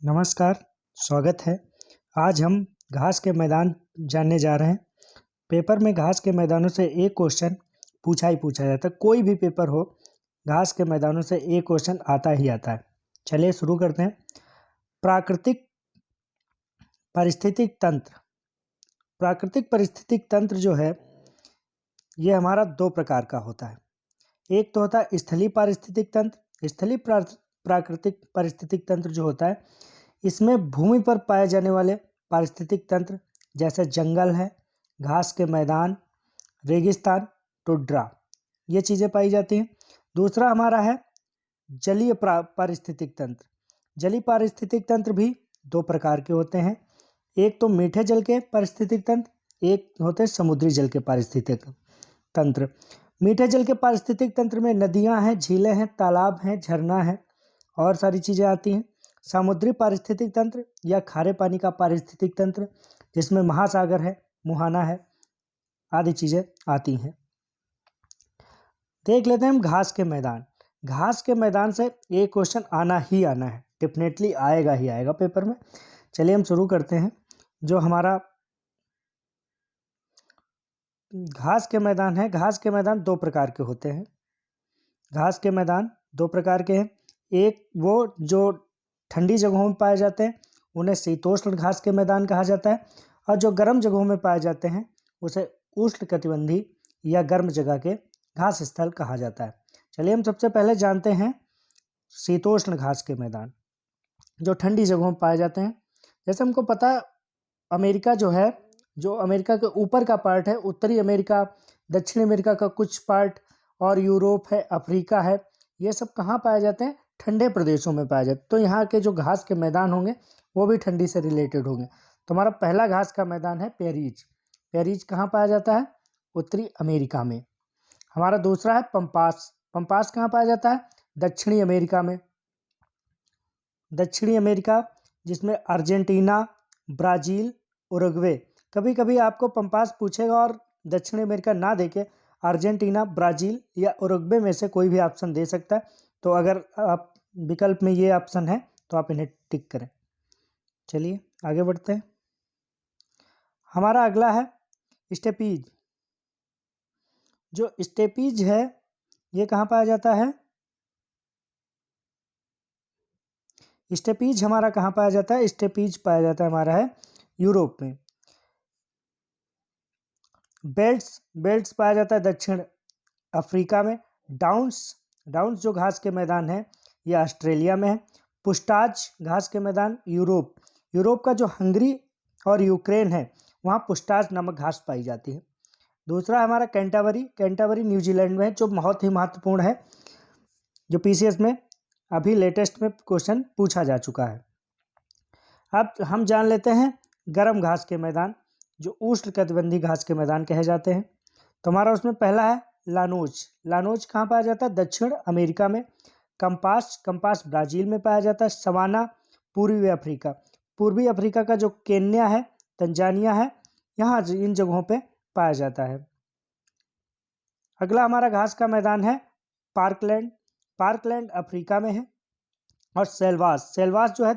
नमस्कार, स्वागत है। आज हम घास के मैदान जानने जा रहे हैं। पेपर में घास के मैदानों से एक क्वेश्चन पूछा ही पूछा जाता है। कोई भी पेपर हो, घास के मैदानों से एक क्वेश्चन आता ही आता है। चलिए शुरू करते हैं। प्राकृतिक पारिस्थितिक तंत्र। प्राकृतिक पारिस्थितिक तंत्र जो है, ये हमारा दो प्रकार का होता है। एक तो होता है स्थलीय पारिस्थितिक तंत्र। स्थलीय प्राकृतिक पारिस्थितिक तंत्र जो होता है, इसमें भूमि पर पाए जाने वाले पारिस्थितिक तंत्र जैसे जंगल है, घास के मैदान, रेगिस्तान, टुंड्रा, ये चीज़ें पाई जाती हैं। दूसरा हमारा है जलीय पारिस्थितिक तंत्र। जलीय पारिस्थितिक तंत्र भी दो प्रकार के होते हैं। एक तो मीठे जल के पारिस्थितिक तंत्र, एक होते हैं समुद्री जल के पारिस्थितिक तंत्र। मीठे जल के पारिस्थितिक तंत्र में नदियाँ हैं, झीलें हैं, तालाब हैं, झरना है और सारी चीज़ें आती हैं। समुद्री पारिस्थितिक तंत्र या खारे पानी का पारिस्थितिक तंत्र, जिसमें महासागर है, मुहाना है, आदि चीज़ें आती हैं। देख लेते हैं हम घास के मैदान। घास के मैदान से एक क्वेश्चन आना ही आना है, डेफिनेटली आएगा ही आएगा पेपर में। चलिए हम शुरू करते हैं। जो हमारा घास के मैदान है, घास के मैदान दो प्रकार के होते हैं। घास के मैदान दो प्रकार के हैं। एक वो जो ठंडी जगहों में पाए जाते हैं, उन्हें शीतोष्ण घास के मैदान कहा जाता है, और जो गर्म जगहों में पाए जाते हैं उसे उष्णकटिबंधीय या गर्म जगह के घास स्थल कहा जाता है। चलिए हम सबसे पहले जानते हैं शीतोष्ण घास के मैदान, जो ठंडी जगहों में पाए जाते हैं। जैसे हमको पता है, अमेरिका जो है, जो अमेरिका के ऊपर का पार्ट है, उत्तरी अमेरिका, दक्षिण अमेरिका का कुछ पार्ट, और यूरोप है, अफ्रीका है, ये सब कहाँ पाए जाते हैं? ठंडे प्रदेशों में पाए जाते हैं। तो यहाँ के जो घास के मैदान होंगे वो भी ठंडी से रिलेटेड होंगे। तो हमारा पहला घास का मैदान है पेरीज। पेरीज कहाँ पाया जाता है? उत्तरी अमेरिका में। हमारा दूसरा है पंपास। पंपास कहाँ पाया जाता है? दक्षिणी अमेरिका में। दक्षिणी अमेरिका, जिसमें अर्जेंटीना, ब्राज़ील, उरुग्वे। कभी कभी आपको पंपास पूछेगा और दक्षिणी अमेरिका ना देके अर्जेंटीना, ब्राज़ील या उरुग्वे में से कोई भी ऑप्शन दे सकता है। तो अगर आप विकल्प में ये ऑप्शन है तो आप इन्हें टिक करें। चलिए आगे बढ़ते हैं। हमारा अगला है स्टेपीज। जो स्टेपीज है, ये कहाँ पाया जाता है? स्टेपीज हमारा कहाँ पाया जाता है? स्टेपीज पाया जाता है हमारा है यूरोप में। बेल्ट्स पाया जाता है दक्षिण अफ्रीका में। डाउन्स जो घास के मैदान है, ये ऑस्ट्रेलिया में है। पुस्ताज घास के मैदान यूरोप का जो हंगरी और यूक्रेन है, वहाँ पुस्ताज नामक घास पाई जाती है। दूसरा हमारा कैंटरबरी न्यूजीलैंड में है, जो बहुत ही महत्वपूर्ण है, जो पीसीएस में अभी लेटेस्ट में क्वेश्चन पूछा जा चुका है। अब हम जान लेते हैं गर्म घास के मैदान, जो उष्णकटिबंधीय घास के मैदान कहे जाते हैं। तो हमारा उसमें पहला है लानोज कहाँ पाया जाता है? दक्षिण अमेरिका में। कंपास ब्राज़ील में पाया जाता है। सवाना पूर्वी अफ्रीका का जो केन्या है, तंजानिया है, यहाँ इन जगहों पे पाया जाता है। अगला हमारा घास का मैदान है पार्कलैंड अफ्रीका में है। और सेल्वास जो है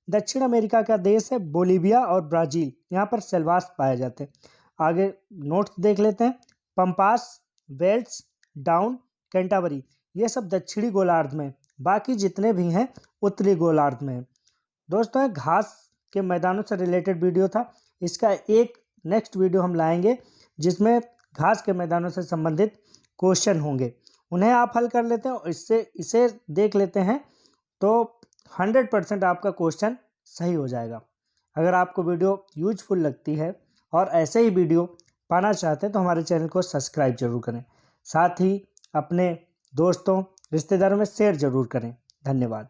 दक्षिण अमेरिका का देश है, बोलीविया और ब्राज़ील, यहाँ पर सेल्वास पाए जाते हैं। आगे नोट्स देख लेते हैं। पंपास, बेल्ट्स, डाउन, कैंटरबरी, ये सब दक्षिणी गोलार्ध में, बाकी जितने भी हैं उत्तरी गोलार्ध में। दोस्तों, घास के मैदानों से रिलेटेड वीडियो था। इसका एक नेक्स्ट वीडियो हम लाएंगे, जिसमें घास के मैदानों से संबंधित क्वेश्चन होंगे, उन्हें आप हल कर लेते हैं और इसे देख लेते हैं तो 100% आपका क्वेश्चन सही हो जाएगा। अगर आपको वीडियो यूजफुल लगती है और ऐसे ही वीडियो पाना चाहते हैं तो हमारे चैनल को सब्सक्राइब जरूर करें। साथ ही अपने दोस्तों, रिश्तेदारों में शेयर जरूर करें। धन्यवाद।